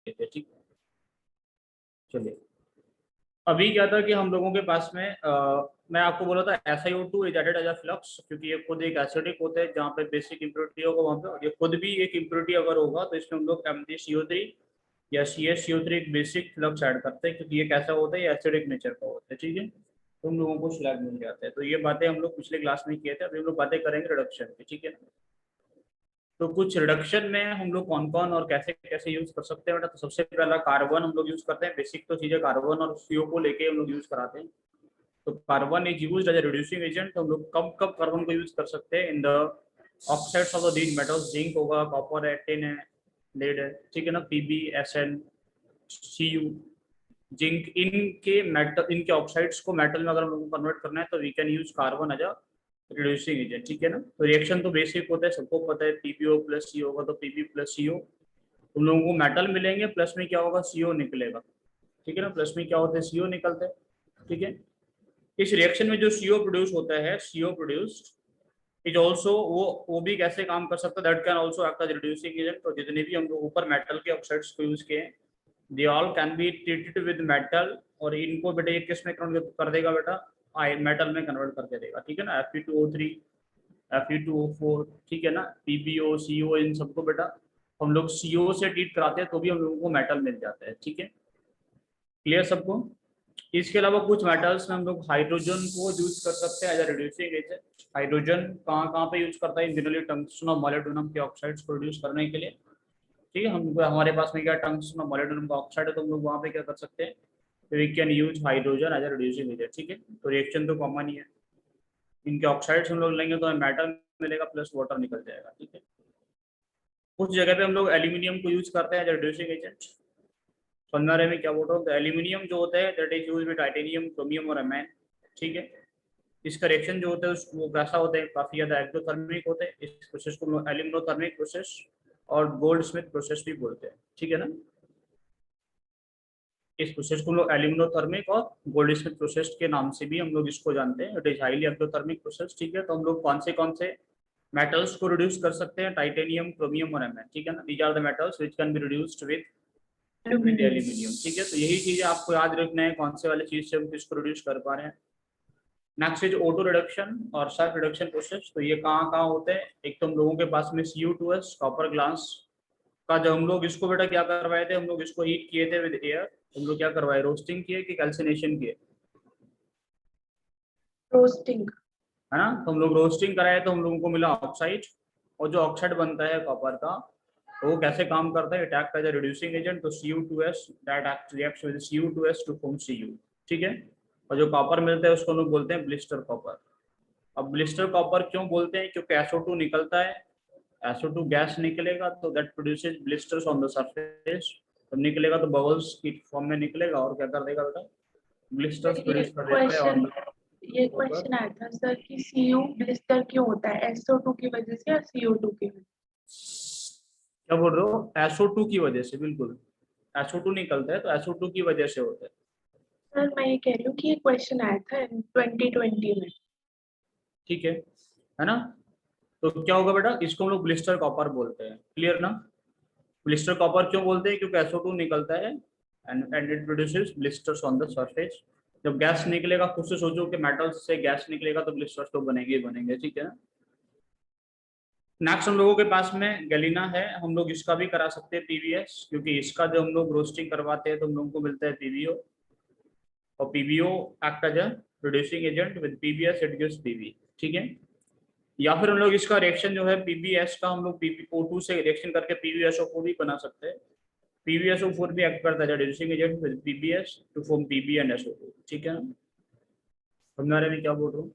थे। ठीक, चलिए। अभी क्या था कि हम लोगों के पास में मैं आपको बोला था SiO2 is added as a flux, क्योंकि ये खुद एक एसिडिक होता है जहाँ पे बेसिक इम्प्योरिटी होगा वहाँ पे, और ये खुद भी एक इम्प्योरिटी अगर होगा तो इसमें हम लोग MgCO3 या CH CO3 एक बेसिक फ्लक्स ऐड करते हैं, क्योंकि ये कैसा होता है, ये एसिडिक नेचर का होता है। ठीक है, तो हम लोगों को स्लैग मिल जाता है। तो ये बातें हम लोग पिछले क्लास में किए थे, अभी हम लोग बातें करेंगे रिडक्शन की। ठीक है, तो कुछ रिडक्शन में हम लोग कौन कौन और कैसे कैसे यूज कर सकते हैं बेटा। तो सबसे पहला कार्बन हम लोग यूज करते हैं, बेसिक तो चीजें कार्बन और CO को लेके हम लोग यूज कराते हैं। तो carbon is used as a reducing agent. तो हम लोग कब कब कार्बन को यूज कर सकते हैं, in the oxides of the these metals, zinc होगा, कॉपर है, टिन है, लेड है। ठीक है ना, PbSnCu, जिंक, इनके मेटल, इनके ऑक्साइड्स को मेटल में अगर हम लोग को कन्वर्ट करना है तो we can use carbon as a reducing agent. ठीक है ना, तो रिएक्शन तो बेसिक होता है, सबको पता है, PbO प्लस सी होगा तो Pb प्लस CO। तुम लोगों को मेटल मिलेंगे, प्लस में क्या होगा, CO निकलेगा। ठीक है ना, प्लस में क्या होता है, CO निकलता है। ठीक है, इस रिएक्शन में जो CO प्रोड्यूस होता है, CO प्रोड्यूस्ड इज ऑल्सो, वो भी कैसे काम कर सकता है, that can also act as reducing agent. तो जितने भी हम लोग ऊपर मेटल के ऑक्साइड्स को यूज किए, they all can be treated with metal, और इनको बेटा ये किस में कन्वर्ट कर देगा बेटा, आयन मेटल में कन्वर्ट करके देगा। ठीक है ना, Fe2O3, Fe2O4, ठीक है ना, PbO, CO, इन सबको बेटा हम लोग CO से ट्रीट कराते हैं तो भी हम लोगों को मेटल मिल जाता है। ठीक है, क्लियर सबको। इसके अलावा कुछ मेटल्स में हम लोग हाइड्रोजन को यूज कर सकते हैं as a reducing agent. Hydrogen कहाँ कहाँ पे यूज करता है, जनरली टंगस्टन और मोलिब्डेनम के ऑक्साइड्स प्रोड्यूस करने के लिए। ठीक है, हम हमारे पास में क्या टंगस्टन और मोलिब्डेनम का ऑक्साइड है, तो हम लोग वहाँ पे क्या कर सकते हैं, we can use hydrogen as a reducing agent. ठीक है, तो रिएक्शन तो कॉमन ही है, इनके ऑक्साइड्स हम लोग लेंगे तो हमें मेटल मिलेगा प्लस वाटर निकल जाएगा। ठीक है, कुछ जगह पे हम लोग एल्यूमिनियम को यूज करते हैं एज अ रिड्यूसिंग एजेंट। समझ रहे में क्या बोल रहा हूँ, तो एल्यूमिनियम जो होता है that is use with titanium, chromium और एमैन। ठीक है, इसका रिएक्शन जो होता है वो कैसा होता है, काफी ज्यादा एक्टोथर्मिक होते हैं। इस प्रोसेस को एल्यूमिनोथर्मिक प्रोसेस और गोल्ड स्मिथ प्रोसेस भी बोलते हैं। ठीक है ना, इस प्रोसेस को हम लोग एल्यूमिनोथर्मिक और गोल्ड स्मिथ प्रोसेस के नाम से भी हम लोग इसको जानते हैं। It is highly ectothermic process. ठीक है, तो हम लोग कौन से मेटल्स को रिड्यूस कर सकते हैं, टाइटेनियम, क्रोमियम और एमैन। ठीक है ना, these are the metals which can be reduced with aluminium. ठीक है, तो यही चीजें आपको याद रखना है, कौन से वाले चीज से हम किसको रिड्यूस कर पा रहे हैं। नेक्स्ट इज ऑटो रिडक्शन और सेल्फ रिडक्शन प्रोसेस। तो ये कहाँ कहाँ होते हैं, एक तो हम लोगों के पास में Cu2S कॉपर ग्लास का, जब हम लोग इसको बेटा क्या करवाए थे, हम लोग इसको हीट किए थे विद एयर। हम लोग क्या करवाए, रोस्टिंग किए कि कैल्सिनेशन किए, रोस्टिंग, है ना। तो हम लोग रोस्टिंग कराए तो हम लोगों को मिला ऑक्साइड, और जो ऑक्साइड बनता है कॉपर का, तो वो कैसे काम करता है, it act as a reducing agent. तो Cu2S that act reacts with Cu2S to form Cu। ठीक है, और जो कॉपर मिलता है उसको हम लोग बोलते हैं ब्लिस्टर कॉपर। अब ब्लिस्टर कॉपर क्यों बोलते हैं, क्योंकि SO2 निकलता है, SO2 गैस निकलेगा तो that produces blisters on the surface. तो निकलेगा तो बबल्स की फॉर्म में निकलेगा और क्या कर देगा बेटा, ब्लिस्टर्स ये प्रोड्यूस कर देता है ऑन क्वेश्चन द ये ऊपर। क्वेश्चन आया था सर कि Cu ब्लिस्टर क्यों होता है, SO2 की वजह से या CO2 की वजह क्या बोल रहे हो, SO2 की वजह से, बिल्कुल SO2 निकलता है तो SO2 की वजह से होता है। से? सर मैं ये कह रही हूँ कि ये क्वेश्चन आया था 2020 में। ठीक है ना। तो क्या होगा बेटा, इसको हम लोग ब्लिस्टर कॉपर बोलते हैं। क्लियर ना, ब्लिस्टर कॉपर क्यों बोलते हैं, क्योंकि SO2 निकलता है and it produces blisters on the surface. जब गैस निकलेगा, खुद से सोचो कि मेटल से गैस निकलेगा तो ब्लिस्टर्स तो बनेंगे ही बनेंगे। ठीक है ना, नेक्स्ट हम लोगों के पास में गैलिना है, हम लोग इसका भी करा सकते हैं PbS, क्योंकि इसका जो हम लोग रोस्टिंग करवाते हैं तो हम लोगों को मिलता है PbO, और PbO act as a producing agent with PbS it gives Pb। ठीक है, या फिर हम लोग इसका रिएक्शन जो है PbS का, हम लोग PbO2 से रिएक्शन करके PbSO4 भी बना सकते हैं। PbSO4 भी एक्ट करता है reducing agent with PbS to form Pb and SO2। ठीक है, समझ रहे हैं क्या बोल रहा हूँ।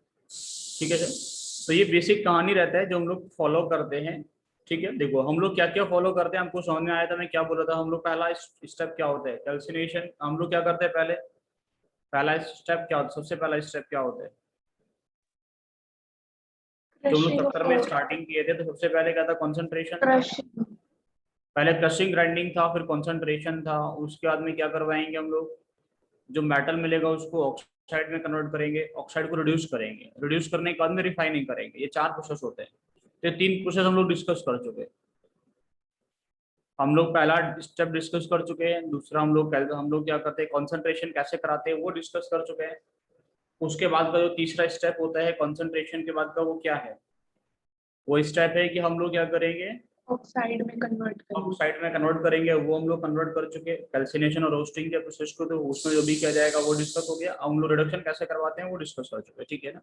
ठीक है सर, तो ये बेसिक कहानी रहता है जो हम लोग फॉलो करते हैं। ठीक है, देखो हम लोग क्या क्या फॉलो करते हैं, हमको समझ में आया था मैं क्या बोल रहा था। हम लोग पहला स्टेप क्या होता है, कैल्सिनेशन। हम लोग क्या करते हैं पहले, पहला स्टेप क्या होता है, सबसे पहला स्टेप क्या होता है, जो हम लोग क्रशिंग 70 में और स्टार्टिंग किए थे, तो सबसे पहले क्या था, कॉन्सेंट्रेशन था। क्रशिंग पहले क्रशिंग ग्राइंडिंग था, फिर कॉन्सेंट्रेशन था। उसके बाद में क्या करवाएंगे हम लोग, जो मेटल मिलेगा उसको ऑक्साइड में कन्वर्ट करेंगे, ऑक्साइड को रिड्यूस करेंगे, रिड्यूस करने के बाद में रिफाइनिंग करेंगे। ये 4 प्रोसेस होते हैं, तो 3 प्रोसेस हम लोग डिस्कस कर चुके हैं। हम लोग पहला स्टेप डिस्कस कर चुके हैं, दूसरा हम लोग क्या करते हैं, कंसंट्रेशन कैसे कराते हैं वो डिस्कस कर चुके हैं। उसके बाद का जो तीसरा स्टेप होता है कंसंट्रेशन के बाद का, वो क्या है, वो स्टेप है कि हम लोग क्या करेंगे, ऑक्साइड में कन्वर्ट करेंगे। ऑक्साइड में कन्वर्ट करेंगे। वो हम लोग कन्वर्ट कर चुके कैल्सिनेशन और रोस्टिंग के प्रोसेस को, तो उसमें जो भी किया जाएगा वो डिस्कस हो गया। अब हम लोग रिडक्शन कैसे करवाते हैं वो डिस्कस कर चुके, ठीक है ना।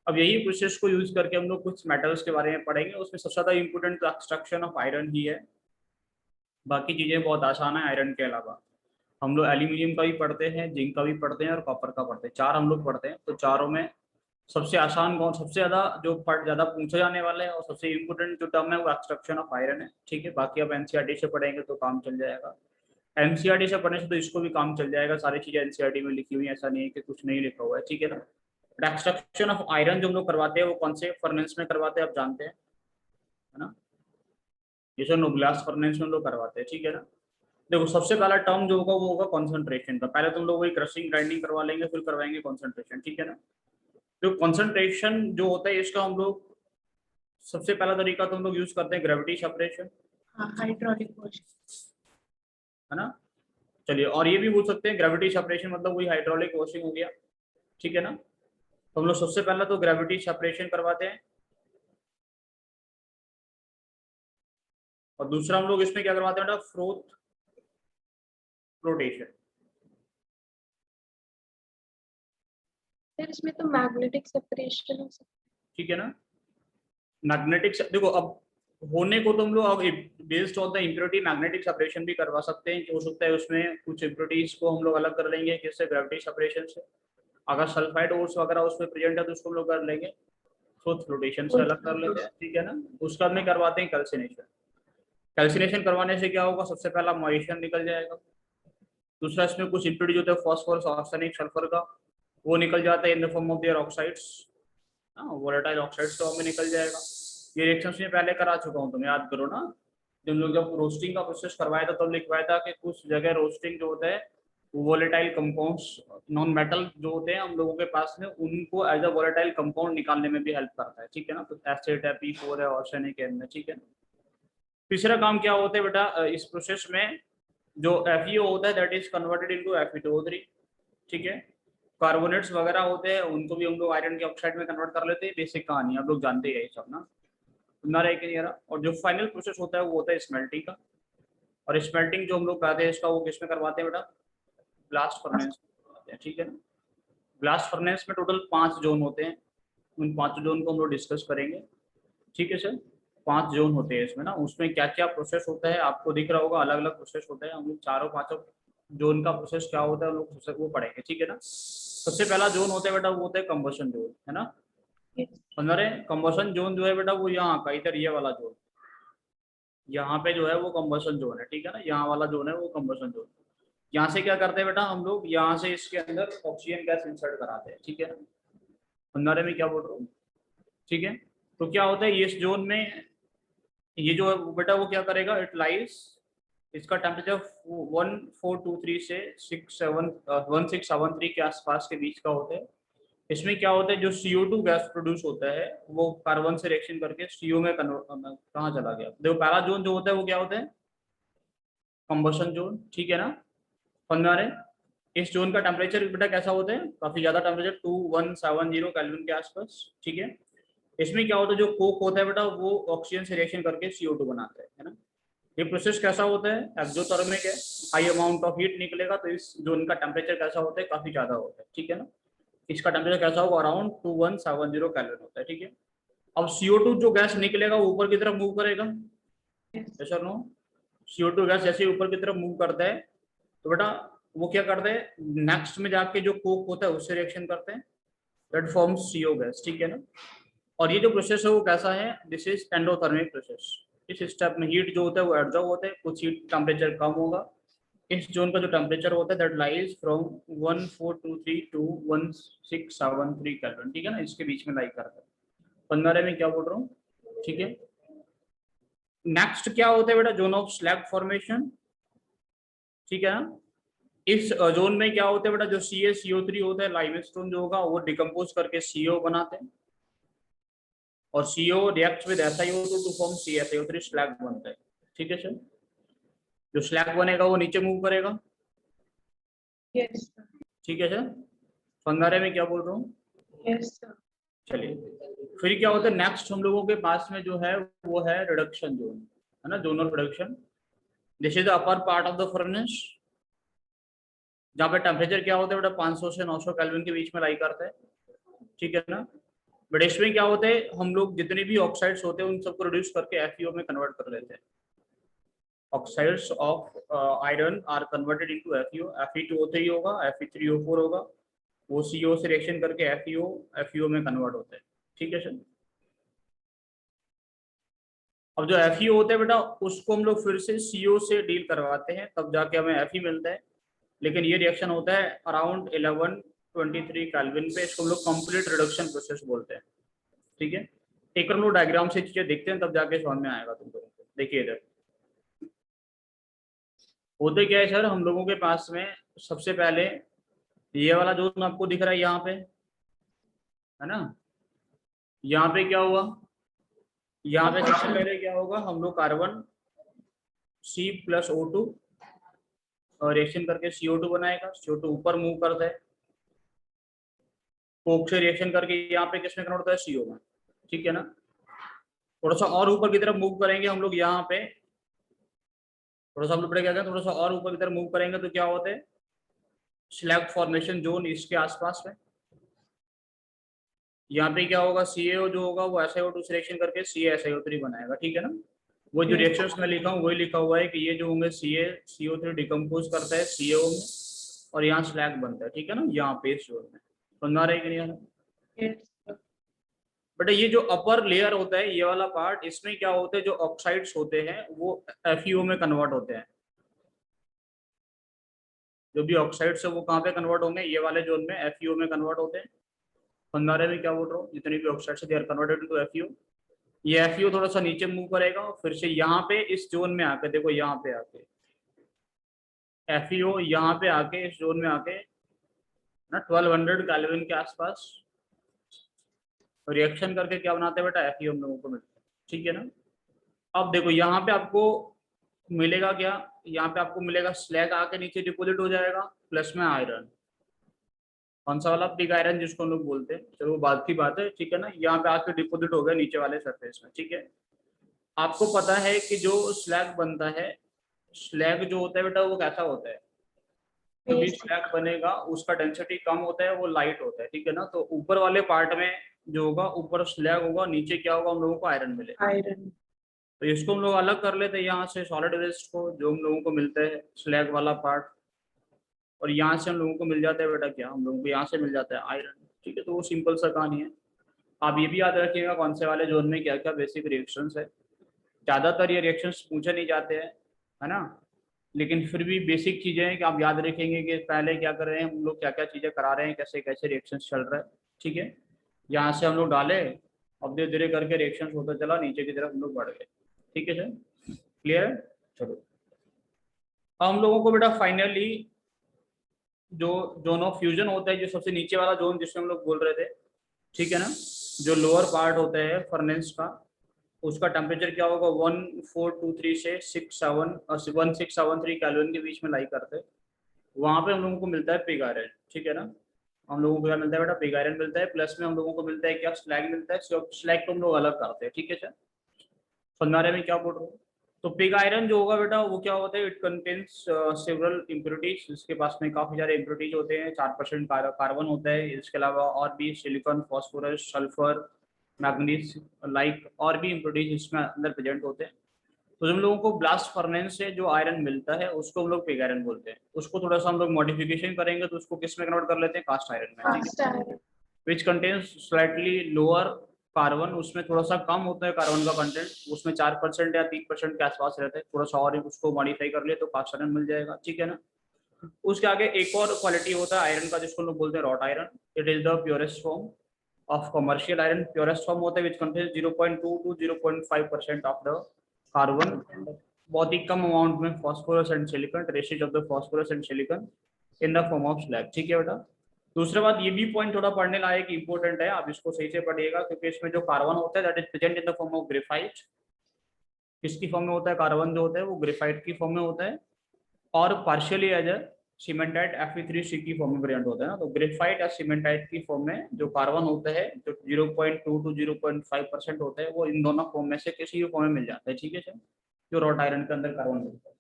अब यही प्रोसेस को यूज करके हम लोग कुछ मेटल्स के बारे में पढ़ेंगे। उसमें सबसे ज्यादा इंपोर्टेंट एक्सट्रैक्शन ऑफ आयरन ही है, बाकी चीजें बहुत आसान है आयरन के अलावा। हम लोग एल्यूमिनियम का भी पढ़ते हैं, जिंक का भी पढ़ते हैं और कॉपर का पढ़ते हैं, चार हम लोग पढ़ते हैं। तो चारों में सबसे आसान कौन, सबसे ज्यादा जो पार्ट ज्यादा पूछे जाने वाले हैं और सबसे इंपोर्टेंट जो टर्म है वो एक्सट्रैक्शन ऑफ आयरन है, ठीक है। बाकी आप एनसीईआरटी से पढ़ेंगे तो काम चल जाएगा। एनसीईआरटी से पढ़ने से तो इसको भी काम चल जाएगा, सारी चीजें एनसीईआरटी में लिखी हुई है, ऐसा नहीं है कि कुछ नहीं लिखा हुआ है, ठीक है ना। एक्सट्रैक्शन ऑफ आयरन जो हम लोग करवाते हैं वो कौन से फर्नेस में करवाते हैं आप जानते हैं, है ना। जैसे नोब्लास्ट फर्नेस में हम लोग करवाते हैं, ठीक है ना। देखो सबसे पहला टर्म जो होगा वो होगा कंसंट्रेशन का। पहले तुम लोग वही क्रशिंग ग्राइंडिंग करवा लेंगे, फिर करवाएंगे कंसंट्रेशन, ठीक है ना। तो कंसंट्रेशन जो होता है इसका हम लोग सबसे पहला तरीका तो हम लोग यूज करते हैं ग्रेविटी सेपरेशन, हाँ, हाइड्रोलिक वॉशिंग। है ना। चलिए, और ये भी पूछ सकते हैं ग्रेविटी सेपरेशन मतलब वही हाइड्रोलिक वॉशिंग हो गया, ठीक है ना। तो हम लोग सबसे पहला तो ग्रेविटी सेपरेशन करवाते हैं, और दूसरा हम लोग इसमें क्या करवाते हैं, फ्रोथ फ्लोटेशन। फिर इसमें तो मैग्नेटिक सेपरेशन हो सकता ठीक है ना। मैग्नेटिक देखो अब होने को तो हम लोग अब based on the impurity magnetic separation भी करवा सकते हैं, हो सकता है उसमें कुछ इम्प्योरिटीज को हम लोग अलग कर लेंगे किससे, ग्रेविटी सेपरेशन से। अगर सल्फाइड ओर्स वगैरह उसमें प्रेजेंट है तो उसको हम लोग कर लेंगे फ्लोट फ्लोटेशन से अलग कर लेते हैं, ठीक है ना। उसका में करवाते हैं कैल्सिनेशन। कैल्सिनेशन करवाने से क्या होगा, सबसे पहला मॉइस्चर निकल जाएगा। दूसरा इसमें कुछ इम्प्योरिटीज होते हैं फॉस्फोरस, आर्सेनिक, सल्फर का, वो निकल जाता है in the form of their oxides, volatile oxides तो हमें निकल जाएगा। ये रिएक्शंस में पहले करा चुका हूँ, तुम याद करो ना। तुम लोग जब रोस्टिंग का प्रोसेस करवाया था तब लिखवाया था कि कुछ जगह रोस्टिंग जो होता है वोलेटाइल कंपाउंड्स, नॉन मेटल जो होते हैं हम लोगों के पास में, उनको एज अ वोलेटाइल कंपाउंड निकालने में भी हेल्प करता है, ठीक है ना। तो एसिड है, P4 है, आर्सेनिक है, ठीक है। तीसरा काम क्या होता है बेटा इस प्रोसेस में, जो FeO होता है that is converted into Fe2O3, ठीक है। कार्बोनेट्स वगैरह होते हैं उनको भी हम लोग आयरन के ऑक्साइड में कन्वर्ट कर लेते हैं, बेसिक कहानी आप लोग जानते ही है सब ना, सुनना रहे कि नहीं यार। और जो फाइनल प्रोसेस होता है वो होता है स्मेल्टिंग का, और स्मेल्टिंग जो हम लोग करते हैं इसका वो किस में करवाते हैं बेटा, ब्लास्ट फर्नेस में करवाते हैं, ठीक है ना। ब्लास्ट फर्नेस में टोटल 5 जोन होते हैं, उन 5 जोन को हम लोग डिस्कस करेंगे, ठीक है सर। 5 जोन होते हैं इसमें ना, उसमें क्या क्या प्रोसेस होता है आपको दिख रहा होगा, अलग अलग प्रोसेस होता है। हम लोग चारों पांचों जोन का प्रोसेस क्या होता है हम लोग वो पढ़ेंगे, ठीक है ना। सबसे पहला जोन होता है बेटा वो होता है कंबशन जोन, है ना। है। हमारे कंबशन जोन जो है बेटा वो यहाँ का इधर ये वाला जोन, यहाँ पे जो है वो कंबशन जोन है, ठीक है ना। यहाँ वाला जोन है वो कंबशन जोन। यहाँ से क्या करते हैं बेटा हम लोग, यहाँ से इसके अंदर ऑक्सीजन गैस इंसर्ट कराते हैं, ठीक है ना। अंधारे में क्या बोल रहा हूँ, ठीक है। तो क्या होता है इस जोन में, ये जो है बेटा वो क्या करेगा, इट लाइज, इसका टेम्परेचर 1423 से 1673 के आसपास के बीच का होता है। इसमें क्या होता है जो CO2 गैस प्रोड्यूस होता है वो कार्बन से रिएक्शन करके CO में कन्वर्ट, कहाँ चला गया, देखो पहला जोन जो होता है वो क्या होता है, कंबशन जोन, ठीक है ना। 15 इस जोन का टेम्परेचर बेटा कैसा होता है, काफी ज्यादा टेम्परेचर 2170 केल्विन के आसपास, ठीक है। इसमें क्या होता है जो कोक होता है बेटा वो ऑक्सीजन से रिएक्शन करके CO2 बनाता है ना। ये प्रोसेस कैसा होता है, एक्सोथर्मिक है, हाई अमाउंट ऑफ हीट निकलेगा, तो इस जोन का टेम्परेचर कैसा होता है, काफी ज्यादा होता है, ठीक है ना। इसका टेम्परेचर कैसा होगा, अराउंड 2170 केल्विन होता है, ठीक है। अब CO2 जो गैस निकलेगा वो ऊपर की तरफ मूव करेगा, ऐसा नो। CO2 गैस जैसे ऊपर की तरफ मूव करता है तो बेटा वो क्या करते हैं, नेक्स्ट में जाके जो कोक होता है उससे रिएक्शन करते हैं, दैट फॉर्म्स CO गैस, ठीक है ना। और ये जो प्रोसेस है वो कैसा है, दिस इज एंडोथर्मिक प्रोसेस। इस स्टेप में हीट जो होता है वो एब्जॉर्ब होता है, कुछ हीट टेम्परेचर कम होगा। इस जोन का जो टेम्परेचर होता है that lies from 1423 to 1673 kelvin, ठीक है ना, इसके बीच में लाइक करता है। 15 में क्या बोल रहा हूँ, ठीक है। नेक्स्ट क्या होता है बेटा, जोन ऑफ स्लैग फॉर्मेशन, ठीक है ना। इस जोन में क्या होता है बेटा, जो CaCO3 होता है लाइमस्टोन जो होगा वो डिकम्पोज करके CO बनाते हैं, और CO react with SiO2 to form CaSiO3 slag बनता है, ठीक है सर। जो स्लैग बनेगा वो नीचे मूव करेगा, यस सर, ठीक है सर। फंगारे में क्या बोल रहा हूँ। यस सर, चलिए, फिर क्या होता है नेक्स्ट हम लोगों के पास में जो है वो है रिडक्शन जोन, है ना, zonal reduction. This is the upper part of the furnace, जहाँ पे टेम्परेचर क्या होता है बेटा 500 से 900 केल्विन के बीच में लाई करता है, ठीक है ना। बट इसमें क्या होता है हम लोग जितने भी ऑक्साइड्स होते हैं उन सबको रिड्यूस करके FeO में कन्वर्ट कर लेते हैं। Oxides of iron are converted into FeO, Fe2O3 होगा, Fe3O4 होगा, वो CO से रिएक्शन करके FeO में कन्वर्ट होता है, ठीक है सर। अब जो FeO होता है बेटा उसको हम लोग फिर से CO से डील करवाते हैं, तब जाके हमें Fe मिलता है। लेकिन ये रिएक्शन होता है अराउंड 1123 केल्विन पे, इसको हम लोग कंप्लीट रिडक्शन प्रोसेस बोलते हैं, ठीक है। एक हम लोग डायग्राम से चीजें देखते हैं तब जाके समझ में आएगा तुमको। देखिए इधर होते क्या है सर, हम लोगों के पास में सबसे पहले ये वाला जोन आपको दिख रहा है यहाँ पे, है ना। यहाँ पे क्या हुआ, यहाँ पे सबसे पहले क्या होगा, हम लोग कार्बन C+O2 और रिएक्शन करके CO2 बनाएगा, CO2 ऊपर मूव करता है, कोक से रिएक्शन करके यहाँ पे किसमें कन्वर्ट होता है, CO में, ठीक है ना। थोड़ा सा और ऊपर की तरफ मूव करेंगे हम लोग, यहाँ पे थोड़ा सा हम लोग क्या करें, थोड़ा सा और ऊपर की तरफ मूव करेंगे तो क्या होता है स्लैग फॉर्मेशन जोन इसके आसपास में। यहाँ पे क्या होगा, CaO जो होगा वो SiO2 से रिएक्शन करके CaSiO3 बनाएगा, ठीक है ना। वो जो रिएक्शंस में लिखा हूँ वही लिखा हुआ है कि ये जो होंगे CO3 डिकम्पोज करता है CaO में और यहाँ स्लैग बनता है, ठीक है ना, यहाँ पे इस जोन में। समझ आ रहा है कि नहीं आ रहा। यस सर, बट ये जो अपर लेयर होता है ये वाला पार्ट, इसमें क्या होता है जो ऑक्साइड्स होते हैं वो FeO में कन्वर्ट होते हैं। जो भी ऑक्साइड्स है वो कहाँ पे कन्वर्ट होंगे, ये वाले जोन में FeO में कन्वर्ट होते हैं। पंद्रह में क्या बोल रहा हूँ, जितने भी ऑक्साइड्स है they are converted into FeO। ये FeO थोड़ा सा नीचे मूव करेगा, फिर से यहाँ पे इस जोन में आके देखो, यहाँ पे आके FeO यहाँ पे आके इस जोन में आके ना 1200 केल्विन के आसपास रिएक्शन करके क्या बनाते हैं बेटा, FeO हम लोगों को मिलता है, ठीक है ना। अब देखो यहाँ पे आपको मिलेगा क्या, यहाँ पे आपको मिलेगा स्लैग आके नीचे डिपोजिट हो जाएगा, प्लस में आयरन। कौन सा वाला, पिग आयरन जिसको हम लोग बोलते हैं, चलो वो बात की बात है, ठीक है ना। यहाँ पे आके डिपोजिट हो गया नीचे वाले सरफेस में, ठीक है। आपको पता है कि जो स्लैग बनता है, स्लैग जो होता है बेटा वो कैसा होता है, जो भी स्लैग बनेगा उसका डेंसिटी कम होता है, वो लाइट होता है, ठीक है ना। तो ऊपर वाले पार्ट में जो होगा, ऊपर स्लैग होगा, नीचे क्या होगा, हम लोगों को आयरन मिलेगा। आयरन, तो इसको हम लोग अलग कर लेते हैं यहाँ से सॉलिड वेस्ट को, जो हम लोगों को मिलता है स्लैग वाला पार्ट, और यहाँ से हम लोगों को मिल जाता है बेटा क्या, हम लोगों को यहाँ से मिल जाता है आयरन, ठीक है। तो वो सिंपल सा कहानी है। आप ये भी याद रखिएगा कौन से वाले जोन में क्या क्या बेसिक रिएक्शंस है। ज़्यादातर ये रिएक्शंस पूछे नहीं जाते हैं, है ना, लेकिन फिर भी बेसिक चीज़ें हैं कि आप याद रखेंगे कि पहले क्या कर रहे हैं हम लोग, क्या क्या चीज़ें करा रहे हैं, कैसे कैसे रिएक्शंस चल रहा है, ठीक है। यहाँ से हम लोग डाले, अब धीरे धीरे करके रिएक्शंस होता चला, नीचे की तरफ हम लोग बढ़ गए, ठीक है सर, क्लियर है। चलो, अब हम लोगों को बेटा फाइनली जो जोन ऑफ फ्यूजन होता है, जो सबसे नीचे वाला जोन जिसमें हम लोग बोल रहे थे, ठीक है ना, जो लोअर पार्ट होता है फर्नेस का, उसका टेम्परेचर क्या होगा 1423 से 1673 केल्विन के बीच में लाई करते हैं। वहां पे हम लोगों को मिलता है पिग आयरन, ठीक है ना। हम लोगों को क्या मिलता है बेटा, पिग आयरन मिलता है, प्लस में हम लोगों को मिलता है क्या, स्लैग मिलता है। स्लैग को हम लोग अलग करते हैं, ठीक है सर। फंगारे में क्या बोल रहे हो। तो पिग आयरन जो होगा बेटा वो क्या होता है, इट कंटेन्स सेवरल इम्प्योरिटीज, इसके पास में काफी सारे इम्प्योरिटीज होते हैं, 4% कार्बन होता है, इसके अलावा और भी silicon, phosphorus, sulphur, manganese like और भी इम्प्योरिटीज इसमें अंदर प्रेजेंट होते हैं। तो हम लोगों को ब्लास्ट फर्नेस से जो आयरन मिलता है उसको हम लोग पिग आयरन बोलते हैं। उसको थोड़ा सा हम लोग मॉडिफिकेशन करेंगे तो उसको किस में कन्वर्ट कर लेते हैं, कास्ट आयरन में, ठीक कास्ट है। Iron, which contains slightly lower carbon, उसमें थोड़ा सा कम होता है कार्बन का कंटेंट, उसमें 4% या 3% के आसपास रहता है, थोड़ा सा और उसको मॉडिफाई कर ले तो कास्ट आयरन मिल जाएगा, ठीक है ना। उसके आगे एक और क्वालिटी होता है आयरन का जिसको लोग बोलते हैं wrought iron. It is the purest form of commercial iron, purest form होता है which contains 0.2 to 0.5% of the carbon, बहुत ही कम अमाउंट में phosphorus and silicon, traces of the phosphorus and silicon in the form of slag, ठीक है बेटा। दूसरा बात, ये भी पॉइंट थोड़ा पढ़ने लायक इंपॉर्टेंट है, आप इसको सही से पढ़िएगा, क्योंकि इसमें जो कार्बन होता है that is present in the form of graphite, किसकी फॉर्म में होता है, कार्बन जो होता है वो ग्रेफाइट की फॉर्म में होता है, और partially as a cementite Fe3C की फॉर्म में प्रेजेंट होता है ना। तो ग्रेफाइट या सीमेंटाइट की फॉर्म में जो कार्बन होता है जो 0.2 to 0.5% होता है, वो इन दोनों फॉर्म में से किसी भी फॉर्म में मिल जाता है, ठीक है सर, जो रॉट आयरन के अंदर कार्बन होता है।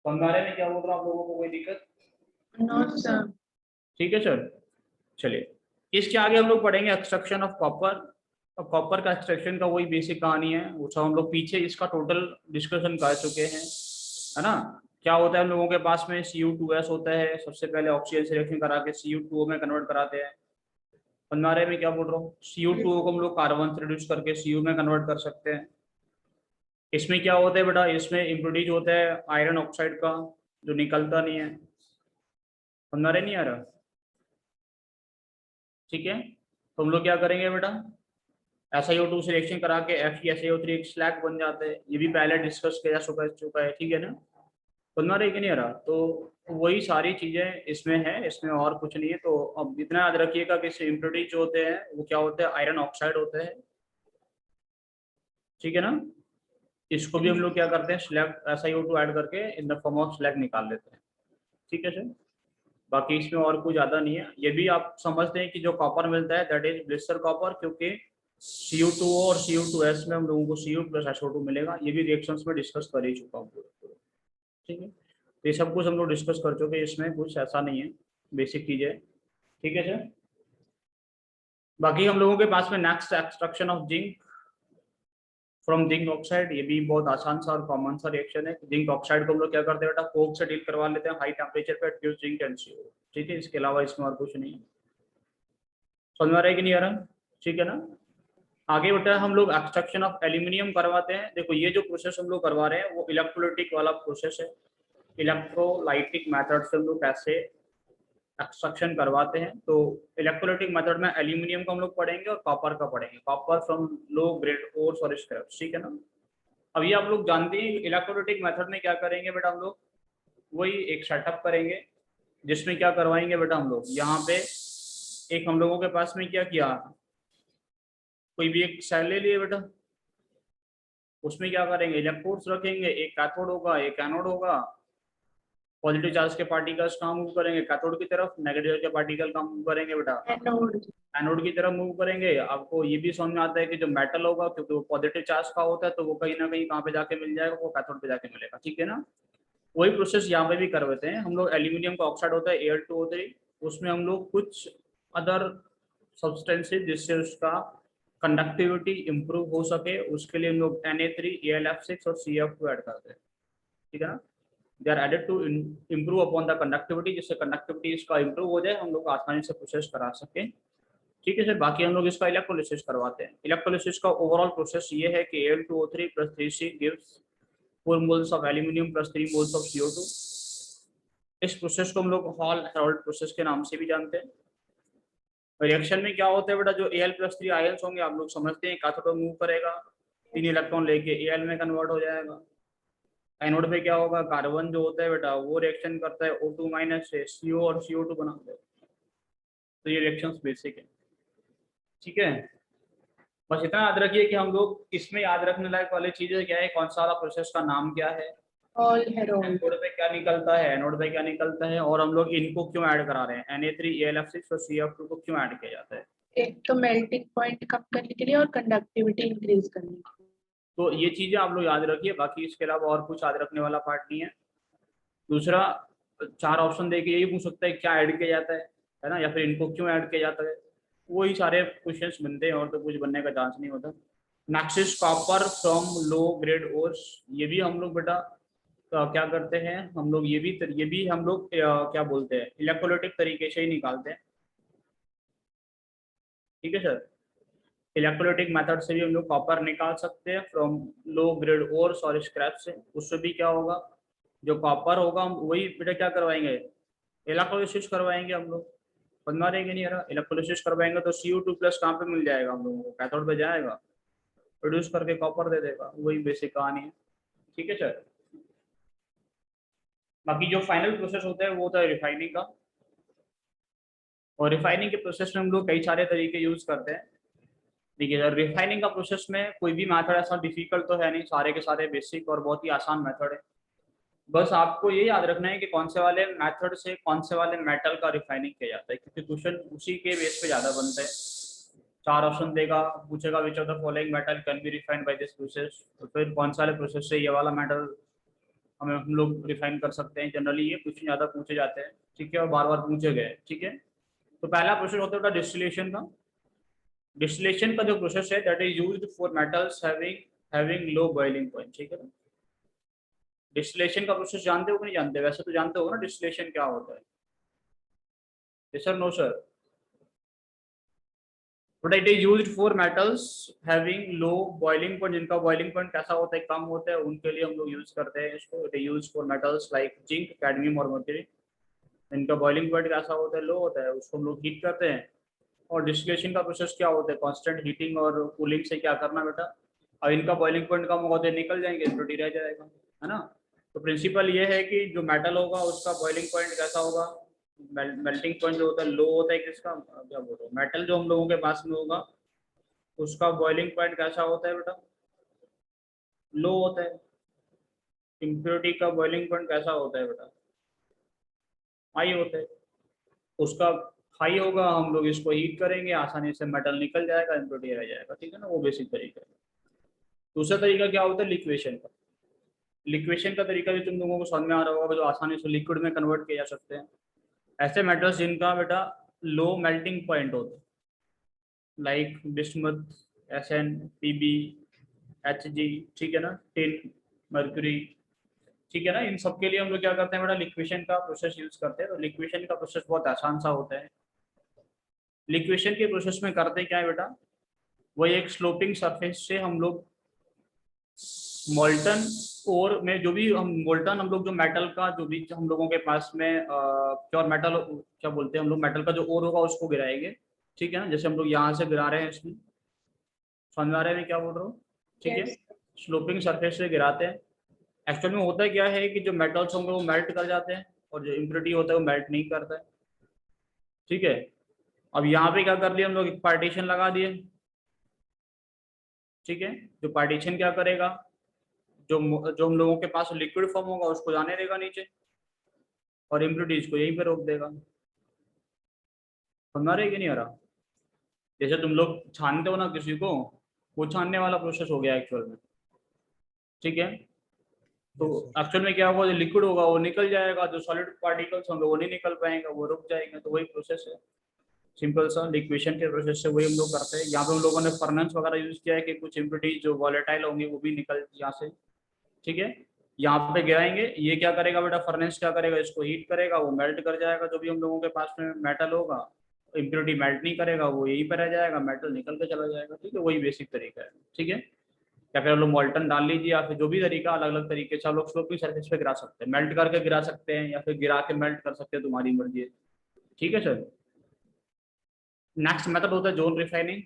पंगारे में क्या बोल रहा हूँ आप लोगों को, कोई दिक्कत? No sir. ठीक है सर। चलिए, इसके आगे हम लोग पढ़ेंगे एक्सट्रैक्शन ऑफ कॉपर। और कॉपर का एक्सट्रैक्शन का वही बेसिक कहानी है, वो सब हम लोग पीछे इसका टोटल डिस्कशन कर चुके हैं, है ना। क्या होता है हम लोगों के पास में Cu2S होता है, सबसे पहले ऑक्सीजन रिएक्शन करा के Cu2O में कन्वर्ट कराते हैं। पंद्रह में क्या बोल रहा हूँ, Cu2O को हम लोग कार्बन से रिड्यूस करके Cu में कन्वर्ट कर सकते हैं। इसमें क्या होता है बेटा, इसमें इम्प्रोड्यूस होता है आयरन ऑक्साइड का, जो निकलता नहीं है। पंद्रह नहीं आ रहा, ठीक है। तो हम लोग क्या करेंगे बेटा, SiO2 से रिएक्शन करा के FeSiO3 एक स्लैग बन जाते हैं, ये भी पहले डिस्कस किया चुका है, ठीक है ना। बनना रही कि नहीं आ रहा, तो वही सारी चीजें इसमें है, इसमें और कुछ नहीं है। तो अब इतना याद रखिएगा कि इम्प्योरिटी जो होते हैं वो क्या होते हैं, आयरन ऑक्साइड होते हैं, ठीक है ना। इसको भी हम लोग क्या करते हैं, स्लैग SiO2 ऐड करके in the form of slag निकाल लेते हैं, ठीक है सर। बाकी इसमें और कुछ ज्यादा नहीं है। ये भी आप समझते हैं कि जो कॉपर मिलता है दैट इज ब्लिस्टर कॉपर, क्योंकि Cu2O और Cu2S में हम लोगों को Cu प्लस SO2 मिलेगा। ये भी रिएक्शंस में डिस्कस कर ही चुका हूँ पूरा, ठीक है। तो ये सब कुछ हम लोग डिस्कस कर चुके हैं, इसमें कुछ ऐसा नहीं है, बेसिक चीज है, ठीक है सर। बाकी हम लोगों के पास में next extraction of zinc from zinc oxide, ये भी बहुत आसान सा और कॉमन सा रिएक्शन है। जिंक ऑक्साइड को हम लोग क्या करते हैं बेटा, कोक से डील करवा लेते हैं हाई टेम्परेचर पे, फ्यूज जिंक एंड CO, ठीक है। इसके अलावा इसमें और कुछ नहीं है। समझ में आ रहा है कि नहीं आ रहा, ठीक है ना। आगे बेटा हम लोग एक्सट्रैक्शन ऑफ एल्यूमिनियम करवाते हैं। देखो ये जो प्रोसेस हम लोग करवा रहे हैं वो इलेक्ट्रोलाइटिक वाला प्रोसेस है। इलेक्ट्रोलाइटिक मेथड से हम लोग कैसे एक्सट्रैक्शन करवाते हैं, तो इलेक्ट्रोलाइटिक मेथड में एल्यूमिनियम का हम लोग पढ़ेंगे और कॉपर का पढ़ेंगे, copper from low grade ores और स्क्रैप्स, ठीक है ना। अब ये आप लोग जानते हैं इलेक्ट्रोलाइटिक मेथड में क्या करेंगे बेटा, हम लोग वही एक सेटअप करेंगे जिसमें क्या करवाएंगे बेटा, हम लोग यहाँ पे एक हम लोगों के पास में क्या किया, कोई भी एक सेल ले लिए बेटा, उसमें क्या करेंगे, इलेक्ट्रोड्स रखेंगे, एक कैथोड होगा एक एनोड होगा। पॉजिटिव चार्ज के पार्टिकल्स कहाँ मूव करेंगे, कैथोड की तरफ, नेगेटिव चार्ज के पार्टिकल कहाँ मूव करेंगे बेटा, एनोड। एनोड की तरफ मूव करेंगे। आपको ये भी समझ में आता है कि जो मेटल होगा क्योंकि वो पॉजिटिव चार्ज का होता है, तो वो कहीं ना कहीं कहाँ पे जाके मिल जाएगा, वो कैथोड पे जाके मिलेगा, ठीक है ना। वही प्रोसेस यहाँ पे भी करवाते हैं हम लोग। एल्यूमिनियम का ऑक्साइड होता है Al2O3, उसमें हम लोग कुछ अदर सब्सटेंसेज जिससे उसका कंडक्टिविटी इंप्रूव हो सके, उसके लिए हम लोग Na3 AlF6 और CF2 ऐड करते हैं, ठीक है ना। They are added to improve upon the conductivity, जिससे कंडक्टिविटी इसका इंप्रूव हो जाए, हम लोग आसानी से प्रोसेस करा सकें, ठीक है सर। बाकी हम लोग इसका इलेक्ट्रोलिसिस करवाते हैं। इलेक्ट्रोलिसिस का ओवरऑल प्रोसेस ये है कि Al2O3 plus 3C gives 4 moles of aluminium plus 3 moles of CO2। इस प्रोसेस को हम लोग हॉल हेरोल्ड प्रोसेस के नाम से भी जानते हैं। रिएक्शन में क्या होता है बेटा, जो Al+3 आयंस होंगे आप लोग समझते हैं, कैथोड मूव करेगा, 3 इलेक्ट्रॉन लेके Al में कन्वर्ट हो जाएगा। एनोड पे क्या होगा, कार्बन जो होता है बेटा वो रिएक्शन करता है O2 माइनस से CO और CO2 बनाते हैं। तो ये रिएक्शंस बेसिक है, ठीक है। बस इतना याद रखिए कि हम लोग इसमें याद रखने लायक वाली चीजें क्या है, कौन सा वाला प्रोसेस का नाम क्या है, ऑल हेरोल्ड। एनोड पे क्या निकलता है, एनोड पे क्या निकलता है, और हम लोग इनको क्यों ऐड करा रहे हैं, Na3 AlF6 और CF2 को क्यों ऐड किया जाता है। एक तो मेल्टिंग पॉइंट कम करने के लिए और कंडक्टिविटी इंक्रीज करने के लिए। तो ये चीजें आप लोग याद रखिए, बाकी इसके अलावा और कुछ याद रखने वाला पार्ट नहीं है। दूसरा, 4 ऑप्शन देके यही पूछ सकता है क्या ऐड किया जाता है ना, या फिर इनको क्यों ऐड किया जाता है, वही सारे क्वेश्चंस बनते हैं, और तो कुछ बनने का चांस नहीं होता। Next copper from low grade ores, ये भी हम लोग बेटा क्या करते हैं, हम लोग ये भी हम लोग क्या बोलते हैं, इलेक्ट्रोलाइटिक तरीके से ही निकालते हैं, ठीक है सर। इलेक्ट्रोलाइटिक मेथड से भी हम लोग कॉपर निकाल सकते हैं फ्रॉम लो ग्रेड ओर्स और स्क्रैप से। उससे भी क्या होगा, जो कॉपर होगा हम वही बेटा क्या करवाएंगे, इलेक्ट्रोलिसिस करवाएंगे हम लोग। बनवा रहेंगे नहीं यार, इलेक्ट्रोलिसिस करवाएंगे तो Cu2 प्लस कहाँ पे मिल जाएगा हम लोगों को, कैथोड पे जाएगा, प्रोड्यूस करके कॉपर दे देगा। वही बेसिक कहानी है, ठीक है सर। बाकी जो फाइनल प्रोसेस होता है वो होता है रिफाइनिंग का। और रिफाइनिंग के प्रोसेस में हम लोग कई सारे तरीके यूज करते हैं। देखिए सर, रिफाइनिंग का प्रोसेस में कोई भी मेथड ऐसा डिफिकल्ट तो है नहीं, सारे के सारे बेसिक और बहुत ही आसान मेथड है। बस आपको ये याद रखना है कि कौन से वाले मेथड से कौन से वाले मेटल का रिफाइनिंग किया जाता है, क्योंकि क्वेश्चन उसी के बेस पे ज्यादा बनते हैं। 4 ऑप्शन देगा, पूछेगा which of the following metal can be refined by this process, तो फिर कौन सा वाले प्रोसेस से ये वाला मेटल हम लोग रिफाइन कर सकते हैं। जनरली ये क्वेश्चन ज्यादा पूछे जाते हैं, ठीक है, और बार बार पूछे गए, ठीक है। तो पहला प्रोसेस होता है डिस्टिलेशन का। डिस्टिलेशन का जो प्रोसेस है that is used for metals having low boiling point, ठीक है ना। डिस्टिलेशन का प्रोसेस जानते हो कि नहीं जानते? वैसे तो जानते हो ना डिस्टिलेशन क्या होता है। Yes sir, no sir? But it is used for metals having low boiling point, जिनका बॉइलिंग पॉइंट कैसा होता है, कम होता है, उनके लिए हम लोग यूज करते हैं इसको। It is used for metals like zinc, cadmium और मर्क्यूरी। इनका बॉइलिंग पॉइंट कैसा होता है, लो होता है, उसको हम लोग हीट करते हैं। और डिस्टिलेशन का प्रोसेस क्या होता है, कांस्टेंट हीटिंग और कूलिंग से क्या करना बेटा, अब इनका बॉइलिंग पॉइंट कम होगा तो निकल जाएंगे, इम्प्योरिटी रह जाएगा, है ना। तो प्रिंसिपल ये है कि जो मेटल होगा उसका बॉइलिंग पॉइंट कैसा होगा, मेल्टिंग पॉइंट जो होता है लो होता है, किसका क्या बोल रहा हूँ, मेटल जो हम लोगों के पास में होगा उसका बॉइलिंग पॉइंट कैसा होता है बेटा, लो होता है। इम्प्योरिटी का बॉइलिंग पॉइंट कैसा होता है बेटा, हाई होता है। उसका हाई होगा, हम लोग इसको हीट करेंगे, आसानी से मेटल निकल जाएगा, इम्प्योरिटी रह जाएगा, ठीक है ना। वो बेसिक तरीका है। दूसरा तरीका क्या होता है, लिक्वेशन का। लिक्वेशन का तरीका भी तुम लोगों को समझ में आ रहा होगा, जो आसानी से लिक्विड में कन्वर्ट किया जा सकते हैं। ऐसे मेटल्स जिनका बेटा लो मेल्टिंग पॉइंट होता है, like bismuth, SN, PB, HG, ठीक है ना, टिन, मर्क्यूरी, ठीक है ना। इन सब के लिए हम लोग क्या करते हैं बेटा, लिक्वेशन का प्रोसेस यूज करते हैं। तो लिक्वेशन का प्रोसेस बहुत आसान सा होता है। लिक्वेशन के प्रोसेस में करते क्या है बेटा, वही एक स्लोपिंग सरफेस से हम लोग मोल्टन ओर में जो भी हम मोल्टन, हम लोग जो मेटल का जो भी हम लोगों के पास में प्योर मेटल क्या बोलते हैं हम लोग, मेटल का जो ओर होगा उसको गिराएंगे, ठीक है ना। जैसे हम लोग यहाँ से गिरा रहे हैं, इसमें समझ में आ रहा है मैं क्या बोल रहा हूँ, ठीक है। Yes. स्लोपिंग सरफेस से गिराते हैं। एक्चुअल में होता क्या है कि जो मेटल्स होंगे वो मेल्ट कर जाते हैं, और जो इम्प्योरिटी होता है वो मेल्ट नहीं करता है, ठीक है। अब यहाँ पे क्या कर लिया हम लोग, एक पार्टीशन लगा दिए, ठीक है। जो पार्टीशन क्या करेगा, जो जो हम लोगों के पास लिक्विड फॉर्म होगा उसको जाने देगा नीचे, और इम्प्योरिटीज को यहीं पे रोक देगा। समझ आ रहा है कि नहीं आ रहा? जैसे तुम लोग छानते हो ना किसी को, वो छानने वाला प्रोसेस हो गया एक्चुअल में, ठीक है। तो Yes, sir. एक्चुअल में क्या होगा, जो लिक्विड होगा वो निकल जाएगा, जो सॉलिड पार्टिकल्स होंगे वो नहीं निकल पाएंगे, वो रुक जाएंगे। तो वही प्रोसेस है, सिंपल सा लिक्वेशन के प्रोसेस से वही हम लोग करते हैं। यहाँ पे हम लोगों ने फर्नेस वगैरह यूज किया है कि कुछ इम्प्योरिटीज जो वॉलेटाइल होंगी वो भी निकल यहाँ से, ठीक है। यहाँ पे गिराएंगे, ये क्या करेगा बेटा, फर्नेस क्या करेगा, इसको हीट करेगा, वो मेल्ट कर जाएगा जो भी हम लोगों के पास में मेटल होगा। इम्प्योरिटी मेल्ट नहीं करेगा, वो यहीं पर रह जाएगा, मेटल निकल के चला जाएगा, ठीक है। वही बेसिक तरीका है, ठीक है। या फिर हम लोग मोल्टन डाल लीजिए, या फिर जो भी तरीका, अलग अलग तरीके से हम लोग स्लोपिंग सरफेस पे गिरा सकते हैं, मेल्ट करके गिरा सकते हैं या फिर गिरा के मेल्ट कर सकते हैं, तुम्हारी मर्जी है, ठीक है सर। नेक्स्ट मेथड होता है जोन रिफाइनिंग।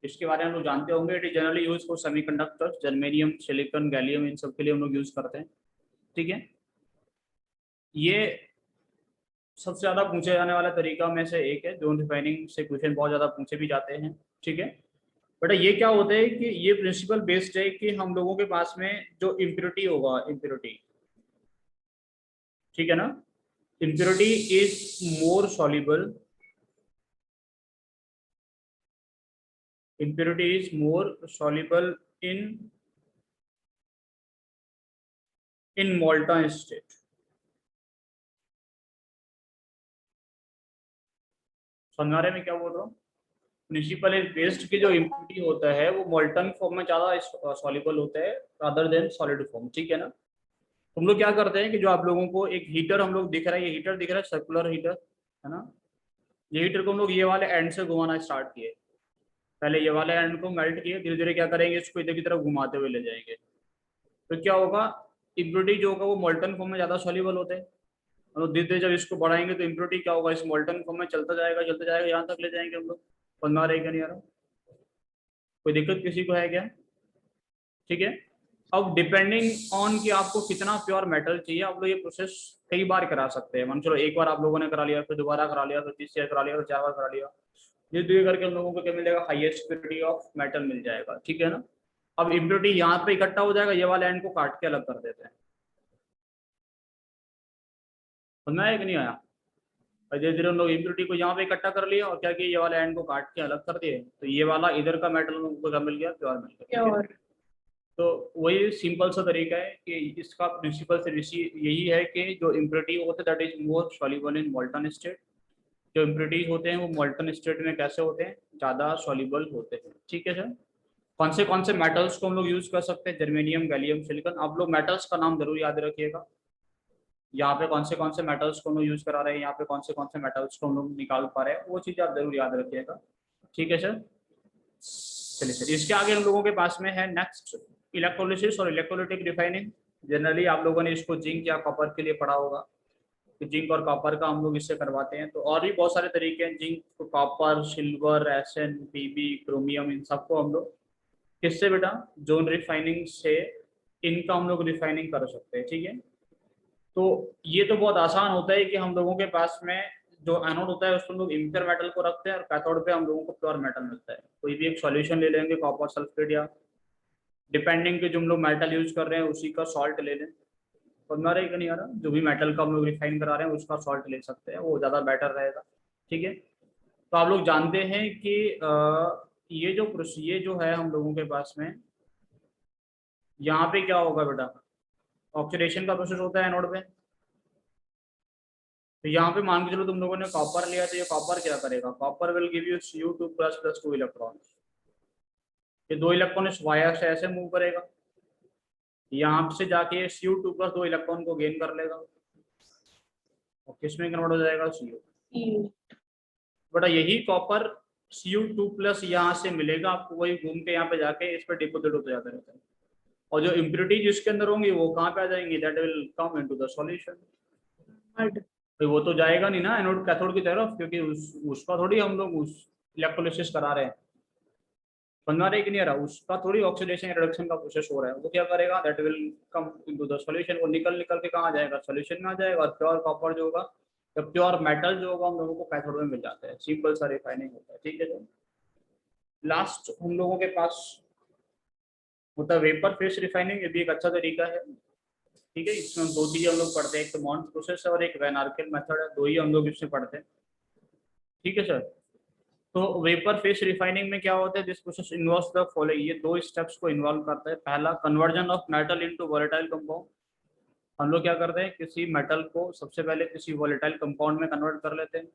इसके बारे में हम लोग जानते होंगे, it is generally use for semiconductors, germanium, silicon, gallium, इन सब के लिए हम लोग यूज करते हैं, ठीक है। ये सबसे ज्यादा पूछे जाने वाला तरीका में से एक है, जोन रिफाइनिंग से क्वेश्चन बहुत ज्यादा पूछे भी जाते हैं, ठीक है। बट ये क्या होता है कि ये प्रिंसिपल बेस्ड है कि हम लोगों के पास में जो इम्प्योरिटी होगा, इम्प्योरिटी, ठीक है ना, impurity is more soluble, impurity is more soluble in molten state। समझा रहे में क्या बोल रहा हूँ, प्रिंसिपल इज बेस्ड की जो इम्प्योरिटी होता है वो मोल्टन फॉर्म में ज्यादा सॉल्युबल होता है रादर देन सॉलिड फॉर्म, ठीक है ना। तुम लोग क्या करते हैं कि जो आप लोगों को एक हीटर हम लोग दिख रहा है, ये हीटर दिख रहा है, सर्कुलर हीटर, है ना। ये हीटर को हम लोग ये वाले एंड से घुमाना स्टार्ट किए, पहले ये वाले एंड को मेल्ट किए, धीरे धीरे क्या करेंगे, इसको इधर की तरफ घुमाते हुए ले जाएंगे। तो क्या होगा, इम्प्योरिटी जो होगा वो मोल्टन फॉर्म में ज्यादा सॉल्युबल होते हैं, और धीरे धीरे जब इसको बढ़ाएंगे तो इम्प्योरिटी क्या होगा, इस मोल्टन फॉर्म में चलता जाएगा, यहाँ तक ले जाएंगे हम लोग। बनना रहेगा नहीं आ रहा, कोई दिक्कत किसी को है क्या, ठीक है। अब डिपेंडिंग ऑन कि आपको कितना प्योर मेटल चाहिए, आप लोग ये प्रोसेस कई बार करा सकते हैं। मान चलो एक बार आप लोगों ने करा लिया, फिर दोबारा करा लिया, फिर तीसरी बार करा लिया, फिर 4 बार करा लिया, ये दो करके हम लोगों को क्या मिलेगा, हाईएस्ट प्योरिटी ऑफ मेटल मिल जाएगा, ठीक है ना। अब इम्प्योरिटी यहाँ पे इकट्ठा हो जाएगा, ये वाला एंड को काट के अलग कर देते हैं, समझ आया कि नहीं आया। और धीरे धीरे हम लोग इम्प्योरिटी को यहाँ पे इकट्ठा कर लिया और क्या किया, ये वाला एंड को काट के अलग कर दिए, तो ये वाला इधर का मेटल हम लोगों को क्या मिल गया, प्योर मिल गया, ठीक है। प्योर। तो वही सिंपल सा तरीका है कि इसका प्रिंसिपल से यही है कि जो इम्प्योरिटी होते हैं that is more soluble in molten state. जो इम्प्योरिटीज होते हैं वो मोल्टन स्टेट में कैसे होते हैं, ज़्यादा सॉल्युबल होते हैं, ठीक है सर। कौन से मेटल्स को हम लोग यूज कर सकते हैं, जर्मेनियम, गैलियम, सिलिकॉन। आप लोग मेटल्स का नाम जरूर याद रखिएगा, यहाँ पे कौन से मेटल्स को हम लोग यूज करा रहे हैं, यहाँ पे कौन से मेटल्स को हम लोग निकाल पा रहे हैं, वो चीज़ आप जरूर याद रखिएगा, ठीक है सर। चलिए सर, इसके आगे हम लोगों के पास में है नेक्स्ट इलेक्ट्रोलिसिस और इलेक्ट्रोलिटिक रिफाइनिंग। जनरली आप लोगों ने इसको जिंक या कॉपर के लिए पढ़ा होगा, कि जिंक और कॉपर का हम लोग इससे करवाते हैं। तो और भी बहुत सारे तरीके हैं, zinc, copper, silver, SN, PB, chromium, इन सबको हम लोग किससे बेटा, जोन रिफाइनिंग से इनका हम लोग रिफाइनिंग कर सकते हैं, ठीक है। तो ये तो बहुत आसान होता है कि हम लोगों के पास में जो एनोड होता है उसको हम लोग इम्प्योर मेटल को रखते हैं और कैथोड पे हम लोगों को प्योर मेटल मिलता है। कोई भी एक सॉल्यूशन ले लेंगे, कॉपर सल्फेट या डिपेंडिंग के जो हम लोग मेटल यूज कर रहे हैं उसी का सॉल्ट ले लें, समझ रहे कि नहीं आ रहा, जो भी मेटल का हम लोग रिफाइन करा रहे हैं उसका सॉल्ट ले सकते हैं, वो ज़्यादा बेटर रहेगा, ठीक है। तो आप लोग जानते हैं कि ये जो है हम लोगों के पास में यहाँ पे क्या होगा बेटा, ऑक्सीडेशन का प्रोसेस होता है एनोड पे। तो यहाँ पे मान के चलो तुम लोगों ने कॉपर लिया, तो ये कॉपर क्या करेगा, copper will give you Cu2 plus plus 2 electron. ये 2 इलेक्ट्रॉन इस वायर से ऐसे मूव करेगा, यहाँ से जाके Cu2 प्लस 2 इलेक्ट्रॉन को गेन कर लेगा और किसमें कन्वर्ट हो जाएगा, Cu। बेटा यही कॉपर Cu2 प्लस यहाँ से मिलेगा आपको, वही घूम के यहाँ पे जाके इस पर डिपोजिट होते जाता रहता है, और जो इम्प्योरिटी जिसके अंदर होंगी वो कहाँ पे आ जाएंगी, that will come into the solution. तो वो तो जाएगा नहीं ना एनोड कैथोड की तरफ, क्योंकि उसका थोड़ी हम लोग उस इलेक्ट्रोलिसिस करा रहे हैं, समझा रहे कि नहीं आ रहा, उसका थोड़ी ऑक्सीडेशन रिडक्शन का प्रोसेस हो रहा है। वो क्या करेगा, that will come into the solution, वो निकल निकल के कहाँ जाएगा, सॉल्यूशन में आ जाएगा, और प्योर कॉपर जो होगा या प्योर मेटल जो होगा हम लोगों को कैथोड में मिल जाता है। सिंपल सा रिफाइनिंग होता है, ठीक है। तो लास्ट हम लोगों के पास होता है वेपर फेस रिफाइनिंग। ये भी एक अच्छा तरीका है, ठीक है। इसमें दो चीजें हम लोग पढ़ते हैं, एक तो मॉन्ट प्रोसेस है और एक वैन आर्केल मेथड है, दो ही हम लोग इसमें पढ़ते हैं, ठीक है सर। तो वेपर फेस रिफाइनिंग में क्या होता है, this process involves the following, ये दो स्टेप्स को इन्वॉल्व करता है। पहला, conversion of metal into volatile compound. हम लोग क्या करते हैं, किसी मेटल को सबसे पहले किसी वोलेटाइल कंपाउंड में कन्वर्ट कर लेते हैं।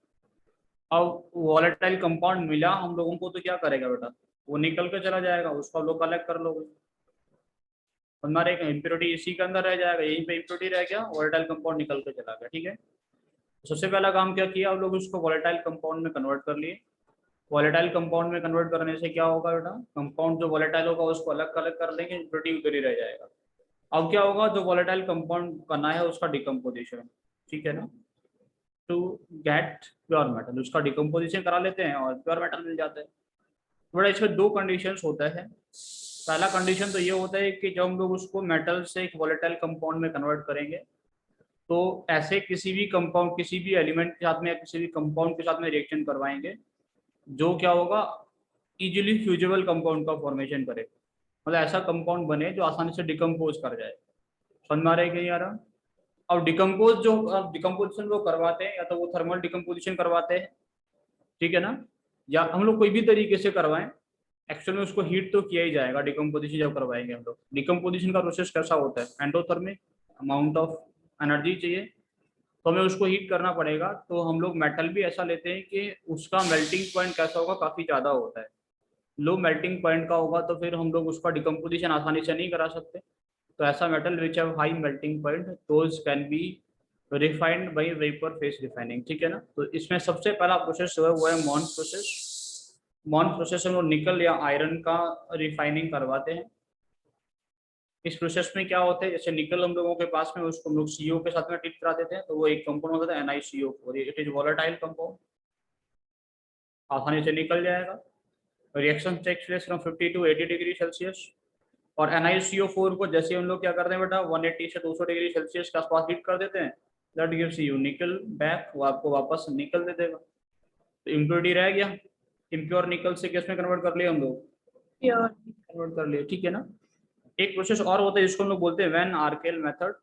अब वोलेटाइल कंपाउंड मिला हम लोगों को तो क्या करेगा बेटा, वो निकल के चला जाएगा, उसको आप लोग कलेक्ट कर लोगे, हमारे इम्प्योरिटी इसी के अंदर रह जाएगा, यहीं पे इम्प्योरिटी रह गया, वोलेटाइल कंपाउंड निकल के चला गया, ठीक है। सबसे पहला काम क्या किया, आप लोग उसको वोलेटाइल कंपाउंड में कन्वर्ट कर लिए। वोलेटाइल कंपाउंड में कन्वर्ट करने से क्या होगा बेटा, कंपाउंड जो वोलेटाइल होगा उसको अलग अलग कर देंगे, इम्प्योरिटी उधर ही रह जाएगा। अब क्या होगा, जो वोलेटाइल कंपाउंड करना है उसका डिकम्पोजिशन, ठीक है ना, टू गेट प्योर मेटल, उसका डिकम्पोजिशन करा लेते हैं और प्योर मेटल मिल जाता है। बड़ा इसमें दो कंडीशंस होता है। पहला कंडीशन तो ये होता है कि जब हम लोग उसको मेटल से एक वोलेटाइल कंपाउंड में कन्वर्ट करेंगे तो ऐसे किसी भी कंपाउंड, किसी भी एलिमेंट के साथ में या किसी भी कंपाउंड के साथ में रिएक्शन करवाएंगे जो क्या होगा, इजीली फ्यूजिबल कंपाउंड का फॉर्मेशन करे, मतलब ऐसा कंपाउंड बने जो आसानी से डिकम्पोज कर जाए, समझ में आ रहा है कि यार। अब डिकम्पोज जो डिकम्पोजिशन वो करवाते हैं, या तो वो थर्मल डिकम्पोजिशन करवाते हैं, ठीक है ना, या हम लोग कोई भी तरीके से करवाएं, एक्चुअल में उसको हीट तो किया ही जाएगा डिकम्पोजिशन जब करवाएंगे हम लोग। डिकम्पोजिशन का प्रोसेस कैसा होता है, एंडोथर्मिक, अमाउंट ऑफ एनर्जी चाहिए तो हमें उसको हीट करना पड़ेगा। तो हम लोग मेटल भी ऐसा लेते हैं कि उसका मेल्टिंग पॉइंट कैसा होगा, काफ़ी ज़्यादा होता है, लो मेल्टिंग पॉइंट का होगा, तो फिर हम लोग उसका डिकम्पोजिशन आसानी से नहीं करा सकते। तो ऐसा metal which have high melting point those can be refined by vapour face refining, ठीक है ना। तो इसमें सबसे पहला प्रोसेस जो है वो है मॉन्ट प्रोसेस। मॉन्ट प्रोसेस में वो निकल या आयरन का रिफाइनिंग करवाते हैं। इस प्रोसेस में क्या होता है, जैसे निकल हम लोगों के पास में उसको हम लोग CO के साथ में ट्रीट करा देते हैं, तो वो एक कंपाउंड होता है NiCO4, it is volatile compound, आसानी से निकल जाएगा। Reaction takes place from 50 to 80 degree Celsius. और NiCO4 को जैसे हम लोग क्या करते हैं बेटा, 180 से 200 डिग्री सेल्सियस के आसपास हीट कर देते हैं, दैट गिव्स यू निकल बैक, वो आपको वापस निकल दे देगा। तो इम्प्योरिटी रह गया, इम्प्योर निकल से किस में कन्वर्ट कर लिया हम लोग, प्योर। कन्वर्ट कर लिए, ठीक है ना। एक प्रोसेस और होता है जिसको हम लोग बोलते हैं van Arkel method,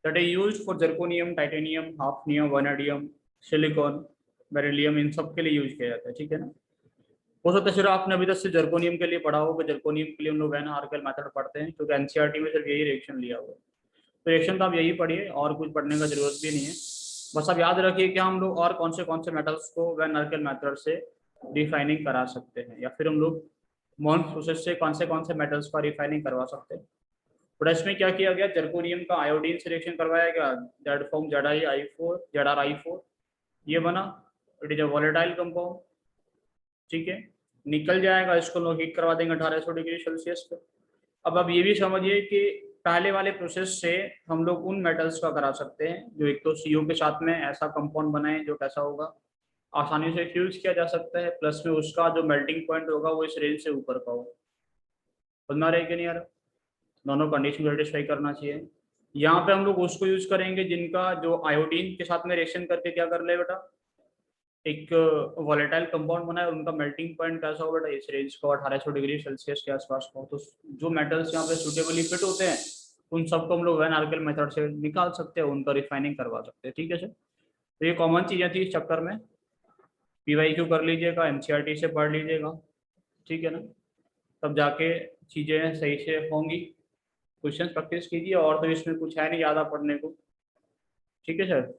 that is used for zirconium, titanium, hafnium, vanadium, silicon, beryllium, इन सब के लिए यूज किया जाता है, ठीक है ना। हो सकता है सिर्फ आपने अभी तक से जर्कोनियम के लिए पढ़ा होगा, जर्कोनियम के लिए हम लोग वैन आर्केल मेथड पढ़ते हैं क्योंकि एनसीईआरटी में सिर्फ यही रिएक्शन लिया हुआ है। तो रिएक्शन तो आप यही पढ़िए और कुछ पढ़ने का जरूरत भी नहीं है। बस आप याद रखिए कि हम लोग और कौन से मेटल्स को वैन आर्केल मेथड से रिफाइनिंग करा सकते हैं, या फिर हम लोग मॉन्स प्रोसेस से कौन से मेटल्स का रिफाइनिंग करवा सकते हैं। बट इसमें क्या किया गया, जर्कोनियम का आयोडीन से रिएक्शन करवाया गया, जेड फॉर्म ZiI4 ZrI4 ये बना, it is a volatile compound, ठीक है। निकल जाएगा, इसको लोग हीट करवा देंगे 1800 डिग्री सेल्सियस पे। अब आप ये भी समझिए कि पहले वाले प्रोसेस से हम लोग उन मेटल्स का करा सकते हैं जो एक तो CO के साथ में ऐसा कंपाउंड बनाए जो कैसा होगा, आसानी से फ्यूज किया जा सकता है, प्लस में उसका जो मेल्टिंग पॉइंट होगा वो इस रेंज से ऊपर का हो। बनना रहे कि नहीं यार, दोनों कंडीशन सेटिस्फाई करना चाहिए। यहाँ पे हम लोग उसको यूज करेंगे जिनका जो आयोडीन के साथ में रिएक्शन करके क्या कर ले बेटा, एक वॉलेटाइल कंपाउंड बना है, उनका मेल्टिंग पॉइंट कैसा हो बेटा, इस रेंज का 1800 डिग्री सेल्सियस के आसपास का। तो जो मेटल्स यहाँ पे सुटेबली फिट होते हैं उन सबको हम लोग वैन आर्केल मेथड से निकाल सकते हैं, उनका रिफाइनिंग करवा सकते हैं, ठीक है सर। तो ये कॉमन चीजें थी इस चक्कर में, PYQ कर लीजिएगा, NCERT से पढ़ लीजिएगा, ठीक है ना, तब जाके चीजें सही से होंगी। क्वेश्चन प्रैक्टिस कीजिए, और तो इसमें कुछ है नहीं ज़्यादा पढ़ने को, ठीक है सर।